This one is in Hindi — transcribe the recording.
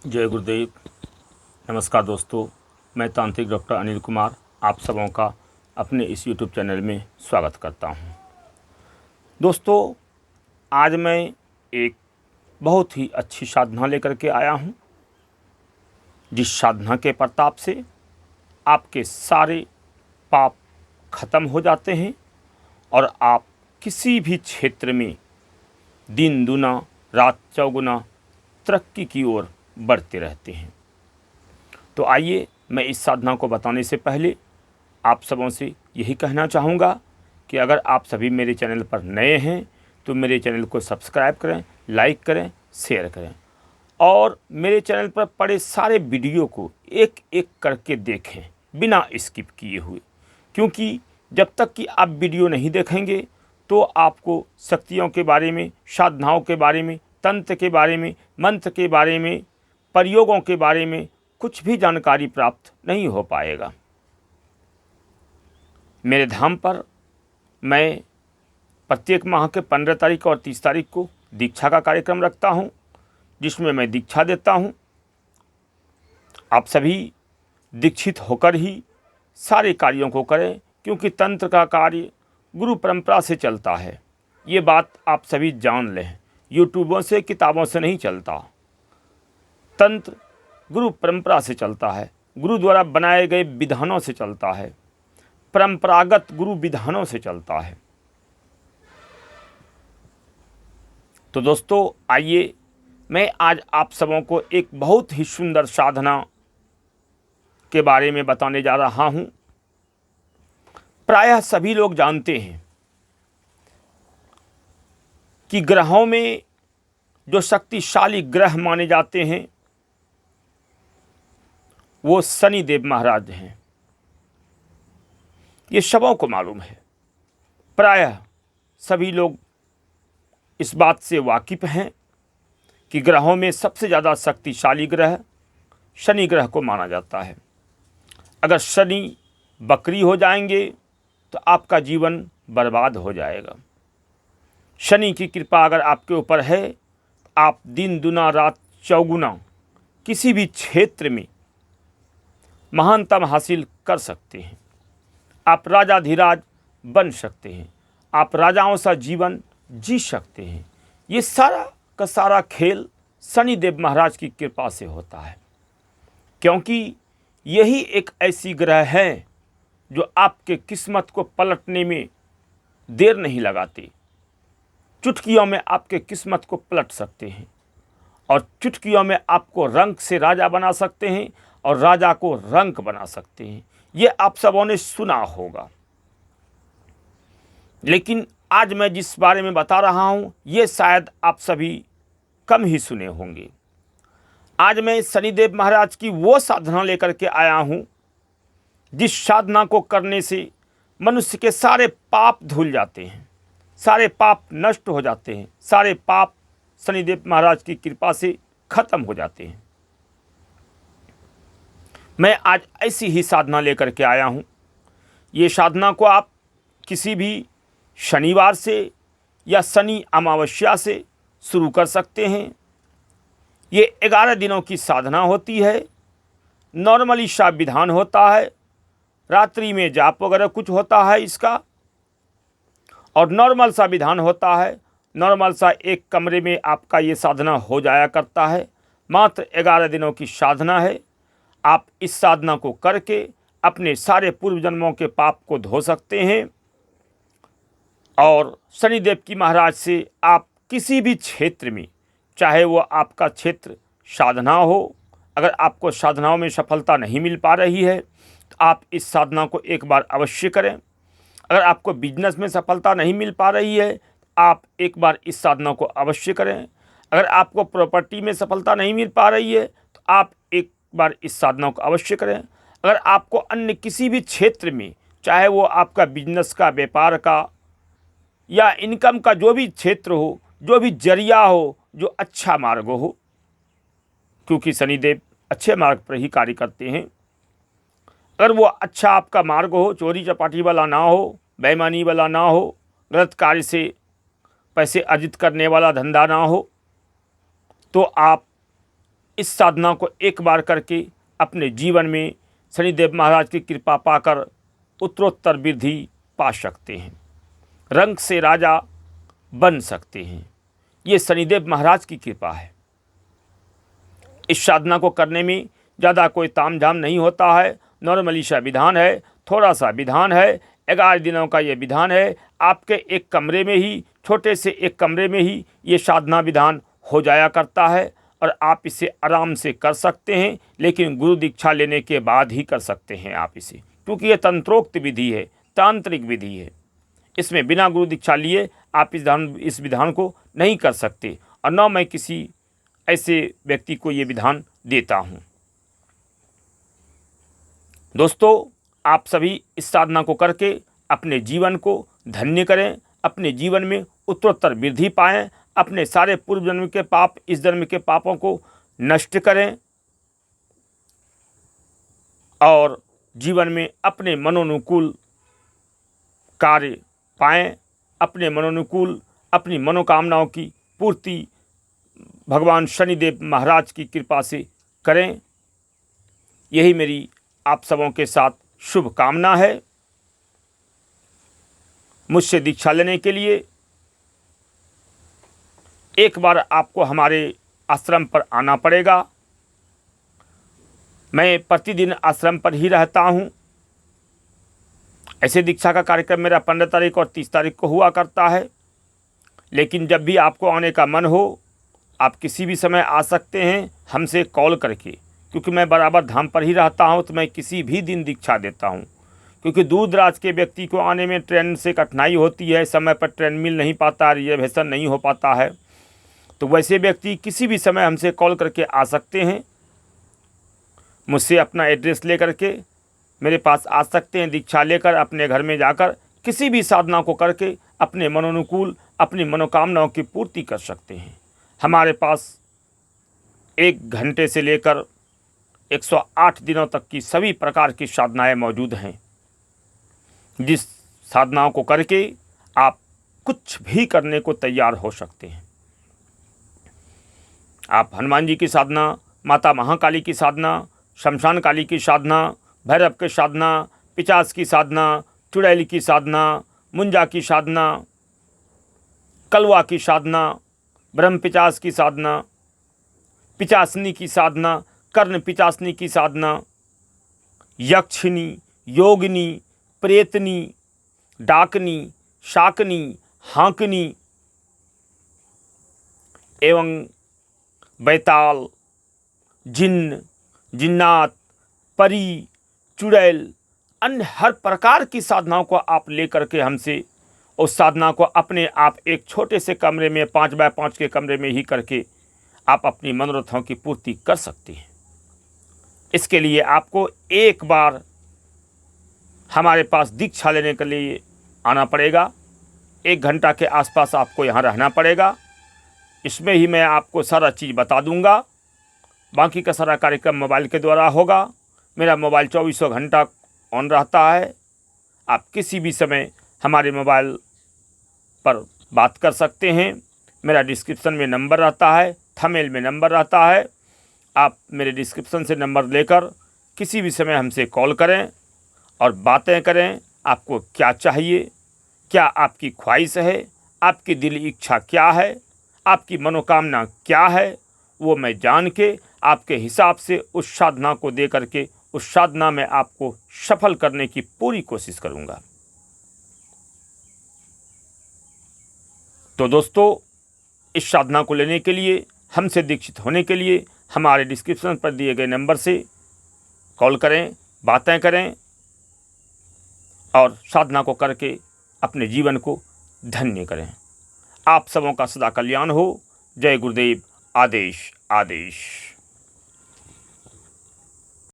जय गुरुदेव। नमस्कार दोस्तों, मैं तांत्रिक डॉक्टर अनिल कुमार आप सबों का अपने इस यूट्यूब चैनल में स्वागत करता हूं। दोस्तों, आज मैं एक बहुत ही अच्छी साधना लेकर के आया हूं, जिस साधना के प्रताप से आपके सारे पाप खत्म हो जाते हैं और आप किसी भी क्षेत्र में दिन दुना रात चौगुना तरक्की की ओर बढ़ते रहते हैं। तो आइए, मैं इस साधना को बताने से पहले आप सबों से यही कहना चाहूँगा कि अगर आप सभी मेरे चैनल पर नए हैं तो मेरे चैनल को सब्सक्राइब करें, लाइक करें, शेयर करें और मेरे चैनल पर पड़े सारे वीडियो को एक एक करके देखें बिना स्किप किए हुए, क्योंकि जब तक कि आप वीडियो नहीं देखेंगे तो आपको शक्तियों के बारे में, साधनाओं के बारे में, तंत्र के बारे में, मंत्र के बारे में, प्रयोगों के बारे में कुछ भी जानकारी प्राप्त नहीं हो पाएगा। मेरे धाम पर मैं प्रत्येक माह के 15 तारीख और 30 तारीख को दीक्षा का कार्यक्रम रखता हूं, जिसमें मैं दीक्षा देता हूं। आप सभी दीक्षित होकर ही सारे कार्यों को करें, क्योंकि तंत्र का कार्य गुरु परंपरा से चलता है। ये बात आप सभी जान लें, यूट्यूबों से, किताबों से नहीं चलता। तंत्र गुरु परंपरा से चलता है, गुरु द्वारा बनाए गए विधानों से चलता है, परंपरागत गुरु विधानों से चलता है। तो दोस्तों, आइए मैं आज आप सबों को एक बहुत ही सुंदर साधना के बारे में बताने जा रहा हूं। प्रायः सभी लोग जानते हैं कि ग्रहों में जो शक्तिशाली ग्रह माने जाते हैं वो शनिदेव महाराज हैं। ये सबों को मालूम है, प्रायः सभी लोग इस बात से वाकिफ हैं कि ग्रहों में सबसे ज़्यादा शक्तिशाली ग्रह शनि ग्रह को माना जाता है। अगर शनि बकरी हो जाएंगे तो आपका जीवन बर्बाद हो जाएगा। शनि की कृपा अगर आपके ऊपर है तो आप दिन दुना रात चौगुना किसी भी क्षेत्र में महानतम हासिल कर सकते हैं। आप राजाधिराज बन सकते हैं, आप राजाओं सा जीवन जी सकते हैं। ये सारा का सारा खेल शनिदेव महाराज की कृपा से होता है, क्योंकि यही एक ऐसी ग्रह है जो आपके किस्मत को पलटने में देर नहीं लगाते। चुटकियों में आपके किस्मत को पलट सकते हैं और चुटकियों में आपको रंक से राजा बना सकते हैं और राजा को रंक बना सकते हैं। ये आप सबों ने सुना होगा, लेकिन आज मैं जिस बारे में बता रहा हूं ये शायद आप सभी कम ही सुने होंगे। आज मैं शनिदेव महाराज की वो साधना लेकर के आया हूं, जिस साधना को करने से मनुष्य के सारे पाप धुल जाते हैं, सारे पाप नष्ट हो जाते हैं, सारे पाप शनिदेव महाराज की कृपा से खत्म हो जाते हैं। मैं आज ऐसी ही साधना लेकर के आया हूँ। ये साधना को आप किसी भी शनिवार से या शनि अमावस्या से शुरू कर सकते हैं। ये 11 दिनों की साधना होती है। नॉर्मली सा विधान होता है, रात्रि में जाप वगैरह कुछ होता है इसका, और नॉर्मल सा विधान होता है। नॉर्मल सा एक कमरे में आपका ये साधना हो जाया करता है। मात्र 11 दिनों की साधना है। आप इस साधना को करके अपने सारे पूर्व जन्मों के पाप को धो सकते हैं और शनिदेव की महाराज से आप किसी भी क्षेत्र में, चाहे वो आपका क्षेत्र साधना हो, अगर आपको साधनाओं में सफलता नहीं मिल पा रही है तो आप इस साधना को एक बार अवश्य करें। अगर आपको बिजनेस में सफलता नहीं मिल पा रही है तो आप एक बार इस साधना को अवश्य करें। अगर आपको प्रॉपर्टी में सफलता नहीं मिल पा रही है तो आप एक बार इस साधना को अवश्य करें। अगर आपको अन्य किसी भी क्षेत्र में, चाहे वो आपका बिजनेस का, व्यापार का या इनकम का जो भी क्षेत्र हो, जो भी जरिया हो, जो अच्छा मार्ग हो, क्योंकि शनिदेव अच्छे मार्ग पर ही कार्य करते हैं, अगर वो अच्छा आपका मार्ग हो, चोरी चपाटी वाला ना हो, बेईमानी वाला ना हो, गलत कार्य से पैसे अर्जित करने वाला धंधा ना हो, तो आप इस साधना को एक बार करके अपने जीवन में शनिदेव महाराज की कृपा पाकर उत्तरोत्तर वृद्धि पा सकते हैं, रंग से राजा बन सकते हैं। ये शनिदेव महाराज की कृपा है। इस साधना को करने में ज़्यादा कोई तामझाम नहीं होता है, नॉर्मली सा विधान है, थोड़ा सा विधान है। 11 दिनों का ये विधान है। आपके एक कमरे में ही, छोटे से एक कमरे में ही ये साधना विधान हो जाया करता है और आप इसे आराम से कर सकते हैं, लेकिन गुरु दीक्षा लेने के बाद ही कर सकते हैं आप इसे, क्योंकि ये तंत्रोक्त विधि है, तांत्रिक विधि है। इसमें बिना गुरु दीक्षा लिए आप इस विधान को नहीं कर सकते, और न मैं किसी ऐसे व्यक्ति को ये विधान देता हूँ। दोस्तों, आप सभी इस साधना को करके अपने जीवन को धन्य करें, अपने जीवन में उत्तरोत्तर वृद्धि पाएं, अपने सारे पूर्व जन्म के पाप, इस जन्म के पापों को नष्ट करें और जीवन में अपने मनोनुकूल कार्य पाएं, अपने मनोनुकूल अपनी मनोकामनाओं की पूर्ति भगवान शनिदेव महाराज की कृपा से करें। यही मेरी आप सबों के साथ शुभकामना है। मुझसे दीक्षा लेने के लिए एक बार आपको हमारे आश्रम पर आना पड़ेगा। मैं प्रतिदिन आश्रम पर ही रहता हूँ। ऐसे दीक्षा का कार्यक्रम मेरा 15 तारीख और 30 तारीख को हुआ करता है, लेकिन जब भी आपको आने का मन हो आप किसी भी समय आ सकते हैं हमसे कॉल करके, क्योंकि मैं बराबर धाम पर ही रहता हूं, तो मैं किसी भी दिन दीक्षा देता हूं। क्योंकि दूर दराज के व्यक्ति को आने में ट्रेन से कठिनाई होती है, समय पर ट्रेन मिल नहीं पाता, रिजर्वेशन नहीं हो पाता है, तो वैसे व्यक्ति किसी भी समय हमसे कॉल करके आ सकते हैं। मुझसे अपना एड्रेस ले करके मेरे पास आ सकते हैं, दीक्षा लेकर अपने घर में जाकर किसी भी साधना को करके अपने मनोनुकूल अपनी मनोकामनाओं की पूर्ति कर सकते हैं। हमारे पास 1 घंटे से लेकर 108 दिनों तक की सभी प्रकार की साधनाएं मौजूद हैं, जिस साधनाओं को करके आप कुछ भी करने को तैयार हो सकते हैं। आप हनुमान जी की साधना, माता महाकाली की साधना, शमशान काली की साधना, भैरव की साधना, पिचास की साधना, चुड़ैल की साधना, मुंजा की साधना, कलवा की साधना, ब्रह्म पिचास की साधना, पिचासनी की साधना, कर्ण पिचासनी की साधना, यक्षिणी, योगिनी, प्रेतनी, डाकनी, शाकनी, हाँकनी एवं बैताल, जिन्न, जिन्नात, परी, चुड़ैल, अन्य हर प्रकार की साधनाओं को आप लेकर के हमसे उस साधना को अपने आप एक छोटे से कमरे में 5 बाय 5 के कमरे में ही करके आप अपनी मनोरथों की पूर्ति कर सकते हैं। इसके लिए आपको एक बार हमारे पास दीक्षा लेने के लिए आना पड़ेगा। 1 घंटा के आसपास आपको यहाँ रहना पड़ेगा। इसमें ही मैं आपको सारा चीज़ बता दूंगा। बाकी का सारा कार्यक्रम मोबाइल के द्वारा होगा। मेरा मोबाइल 24 घंटा ऑन रहता है। आप किसी भी समय हमारे मोबाइल पर बात कर सकते हैं। मेरा डिस्क्रिप्शन में नंबर रहता है, थंबनेल में नंबर रहता है। आप मेरे डिस्क्रिप्शन से नंबर लेकर किसी भी समय हमसे कॉल करें और बातें करें। आपको क्या चाहिए, क्या आपकी ख्वाहिश है, आपकी दिल इच्छा क्या है, आपकी मनोकामना क्या है, वो मैं जान के आपके हिसाब से उस साधना को दे करके उस साधना में आपको सफल करने की पूरी कोशिश करूंगा। तो दोस्तों, इस साधना को लेने के लिए, हमसे दीक्षित होने के लिए हमारे डिस्क्रिप्शन पर दिए गए नंबर से कॉल करें, बातें करें और साधना को करके अपने जीवन को धन्य करें। आप सबों का सदा कल्याण हो। जय गुरुदेव। आदेश आदेश।